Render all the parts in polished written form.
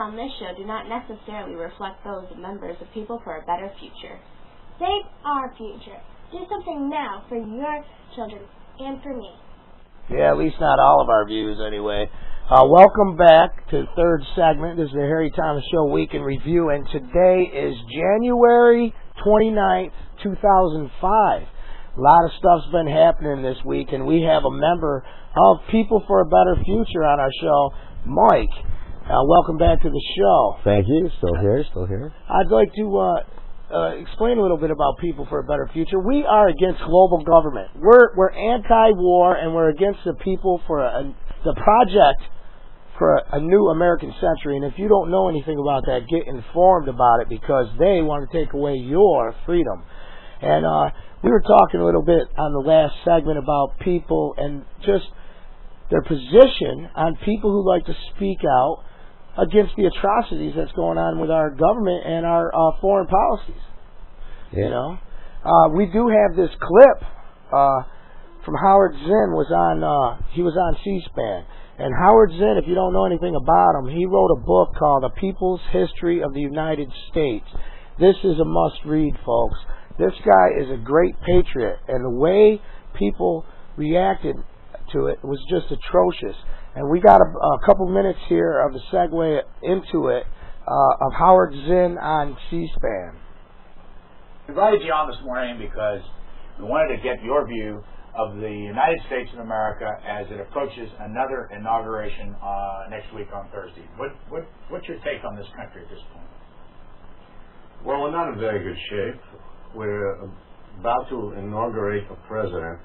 on this show do not necessarily reflect those of members of People for a Better Future. Save our future. Do something now for your children and for me. Yeah, at least not all of our views anyway. Welcome back to the third segment. This is the Harry Thomas Show Week in Review, and today is January 29th, 2005. A lot of stuff's been happening this week, and we have a member of People for a Better Future on our show, Mike. Welcome back to the show. Thank you. Still here. I'd like to explain a little bit about People for a Better Future. We are against global government. We're anti-war, and we're against the People for the project for a new American century. And if you don't know anything about that, get informed about it, because they want to take away your freedom. And we were talking a little bit on the last segment about people and just their position on people who like to speak out against the atrocities that's going on with our government and our foreign policies. Yeah. You know, we do have this clip from Howard Zinn. He was on Cspan, and Howard Zinn, if you don't know anything about him, he wrote a book called A People's History of the United States. This is a must-read, folks. This guy is a great patriot, and the way people reacted to it was just atrocious. And we got a couple minutes here of the segue into it of Howard Zinn on Cspan. We invited you on this morning because we wanted to get your view of the United States of America as it approaches another inauguration next week on Thursday. What's your take on this country at this point? Well, we're not in very good shape. We're about to inaugurate a president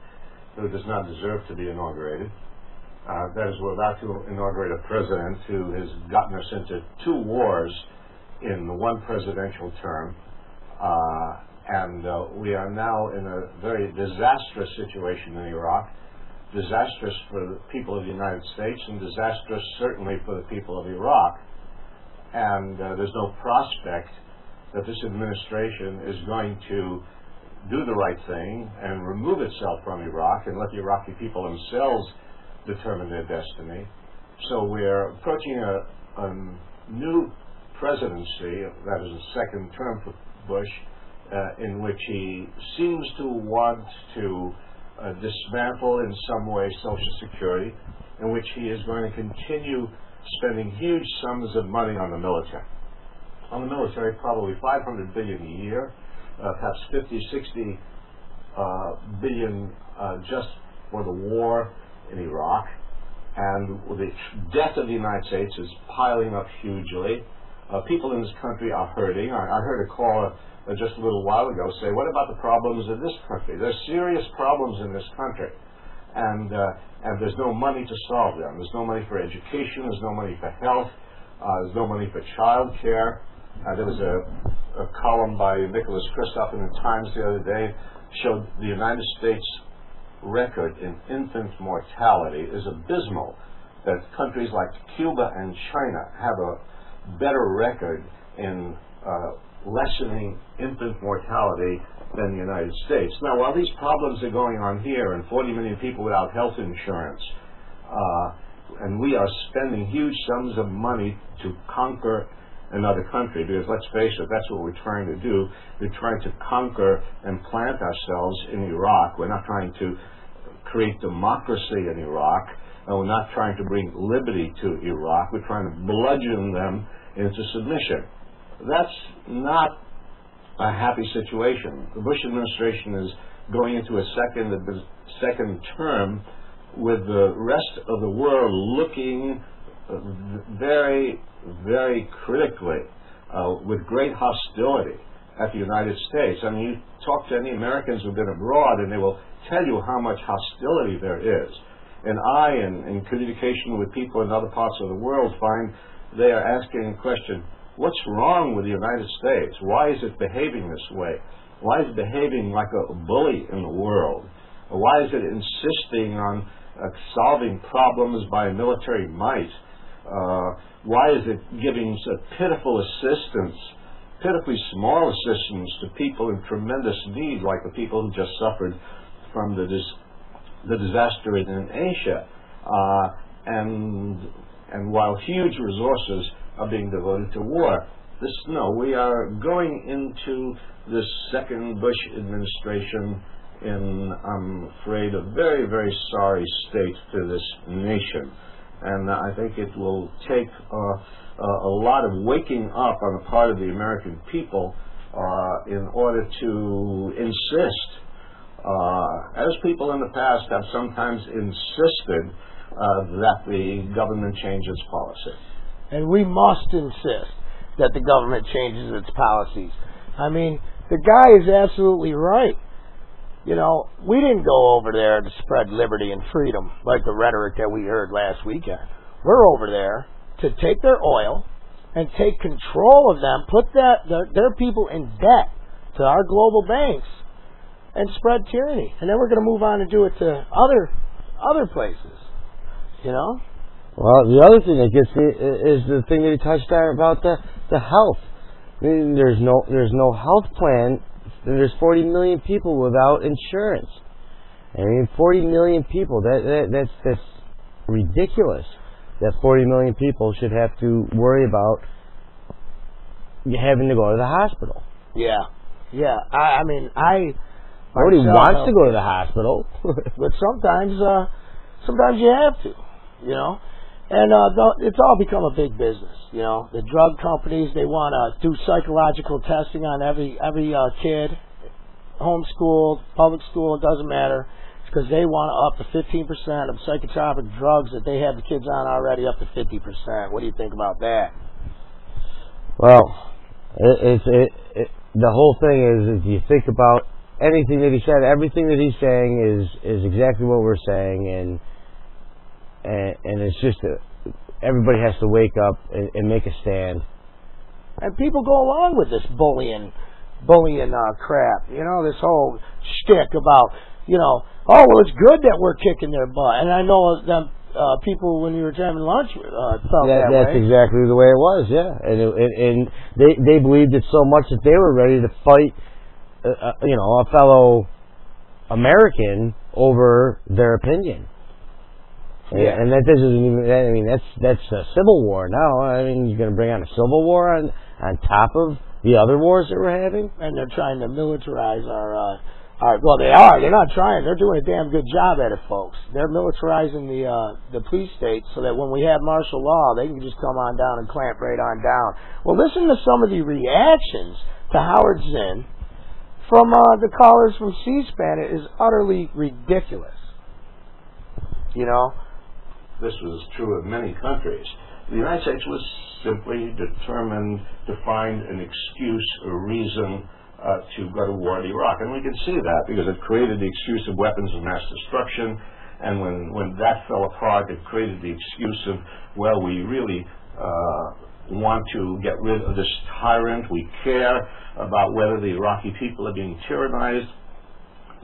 who does not deserve to be inaugurated. That is, we're about to inaugurate a president who has gotten us into 2 wars in the one presidential term. And we are now in a very disastrous situation in Iraq, disastrous for the people of the United States, and disastrous certainly for the people of Iraq. And there's no prospect that this administration is going to do the right thing and remove itself from Iraq and let the Iraqi people themselves determine their destiny. So we're approaching a new presidency, that is a second term for Bush, in which he seems to want to dismantle in some way Social Security, in which he is going to continue spending huge sums of money on the military. On the military, probably $500 billion a year, perhaps 50, 60 billion just for the war in Iraq. And the debt of the United States is piling up hugely. People in this country are hurting. I heard a caller just a little while ago say, what about the problems in this country? There's serious problems in this country. And there's no money to solve them. There's no money for education. There's no money for health. There's no money for child care. There was a column by Nicholas Kristof in the Times the other day showed the United States record in infant mortality is abysmal. That countries like Cuba and China have a better record in lessening infant mortality than the United States. Now, while these problems are going on here and 40 million people without health insurance, and we are spending huge sums of money to conquer another country, because let's face it, that's what we're trying to do. We're trying to conquer and plant ourselves in Iraq. We're not trying to create democracy in Iraq, and we're not trying to bring liberty to Iraq. We're trying to bludgeon them into submission. That's not a happy situation. The Bush administration is going into a second term with the rest of the world looking very, very critically, with great hostility at the United States. I mean, you talk to any Americans who've been abroad and they will tell you how much hostility there is. And I, in communication with people in other parts of the world, find they are asking the question, what's wrong with the United States? Why is it behaving this way? Why is it behaving like a bully in the world? Why is it insisting on solving problems by military might? Why is it giving pitiful assistance, pitifully small assistance to people in tremendous need, like the people who just suffered from the disaster in Asia? And while huge resources are being devoted to war. No, we are going into this second Bush administration in, I'm afraid, a very, very sorry state to this nation. And I think it will take a lot of waking up on the part of the American people in order to insist, as people in the past have sometimes insisted, that the government change its policy. And we must insist that the government changes its policies. I mean, the guy is absolutely right. You know, we didn't go over there to spread liberty and freedom like the rhetoric that we heard last weekend. We're over there to take their oil and take control of them, put their people in debt to our global banks, and spread tyranny. And then we're going to move on and do it to other places. You know? Well, the other thing that gets me is the thing that he touched on about the health. I mean, there's no health plan. There's 40 million people without insurance. I mean, 40 million people. That's ridiculous. That 40 million people should have to worry about having to go to the hospital. Yeah. I mean, nobody wants to go to the hospital, but sometimes you have to. You know. And it's all become a big business, you know. The drug companies, they want to do psychological testing on every kid, homeschooled, public school, it doesn't matter. It's because they want to up to 15% of psychotropic drugs that they have the kids on already, up to 50%. What do you think about that? Well, the whole thing is, if you think about anything that he said, everything that he's saying is exactly what we're saying, and it's just everybody has to wake up and make a stand. And people go along with this bullying crap. You know, this whole shtick about, you know, oh, well, it's good that we're kicking their butt. And I know them people, when we were having lunch, felt that way. That's exactly the way it was, yeah. And they believed it so much that they were ready to fight, a fellow American over their opinion. Yeah. And that doesn't even, I mean, that's a civil war now. I mean, you're going to bring on a civil war on top of the other wars that we're having? And they're trying to militarize our well, they are. They're not trying. They're doing a damn good job at it, folks. They're militarizing the police state so that when we have martial law, they can just come on down and clamp right on down. Well, listen to some of the reactions to Howard Zinn from the callers from Cspan. It is utterly ridiculous. You know? This was true of many countries. The United States was simply determined to find an excuse or reason to go to war in Iraq. And we can see that because it created the excuse of weapons of mass destruction. And when that fell apart, it created the excuse of, well, we really want to get rid of this tyrant. We care about whether the Iraqi people are being tyrannized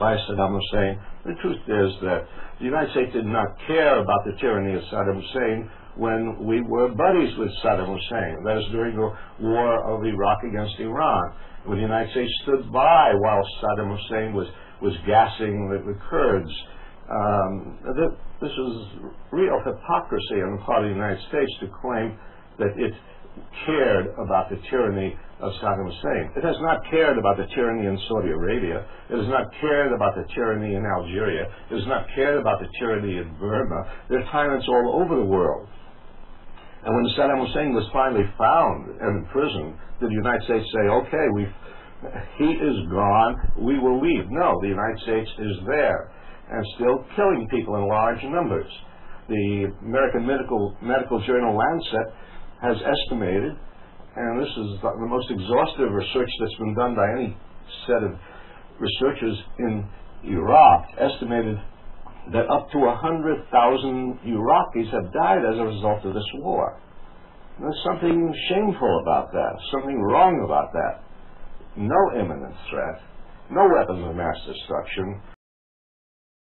by Saddam Hussein. The truth is that the United States did not care about the tyranny of Saddam Hussein when we were buddies with Saddam Hussein. That is during the war of Iraq against Iran, when the United States stood by while Saddam Hussein was gassing the Kurds. This was real hypocrisy on the part of the United States to claim that it cared about the tyranny of Saddam Hussein. It has not cared about the tyranny in Saudi Arabia. It has not cared about the tyranny in Algeria. It has not cared about the tyranny in Burma. There are tyrants all over the world. And when Saddam Hussein was finally found and imprisoned, did the United States say, okay, he is gone, we will leave? No, the United States is there and still killing people in large numbers. The American medical journal Lancet has estimated, and this is the most exhaustive research that's been done by any set of researchers in Iraq, estimated that up to 100,000 Iraqis have died as a result of this war. There's something shameful about that, something wrong about that. No imminent threat, no weapons of mass destruction,